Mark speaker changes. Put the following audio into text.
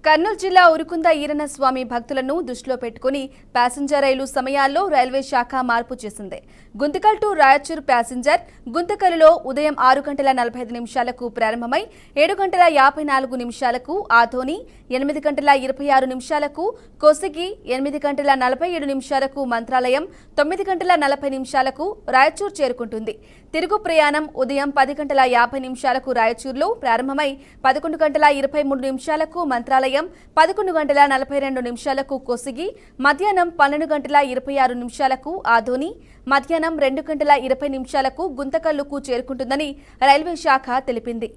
Speaker 1: కర్నూలు జిల్లా ఉరుకుంద ఈరన్న స్వామి భక్తులను దృష్టిలో పెట్టుకుని ప్యాసింజర్ రైలు సమయాల్లో రైల్వే శాఖ మార్పు చేసింది. గుంతకల్ టు రాయచూర్ ప్యాసింజర్ గుంతకల్లులో ఉదయం 6:45 ప్రారంభమై 7:54 ఆదోని, 8:26 కొసిగి, 8:47 మంత్రాలయం, 9:40 రాయచూర్ చేరుకుంటుంది. తిరుగు ప్రయాణం ఉదయం 10:50 రాయచూర్లో ప్రారంభమై 11:23 మంత్రాలయం, 11:42 కొసిగి, మధ్యాహ్నం 12:26 ఆదోని, మధ్యాహ్నం 2:20 గుంతకల్లుకు చేరుకుంటుందని రైల్వే శాఖ తెలిపింది.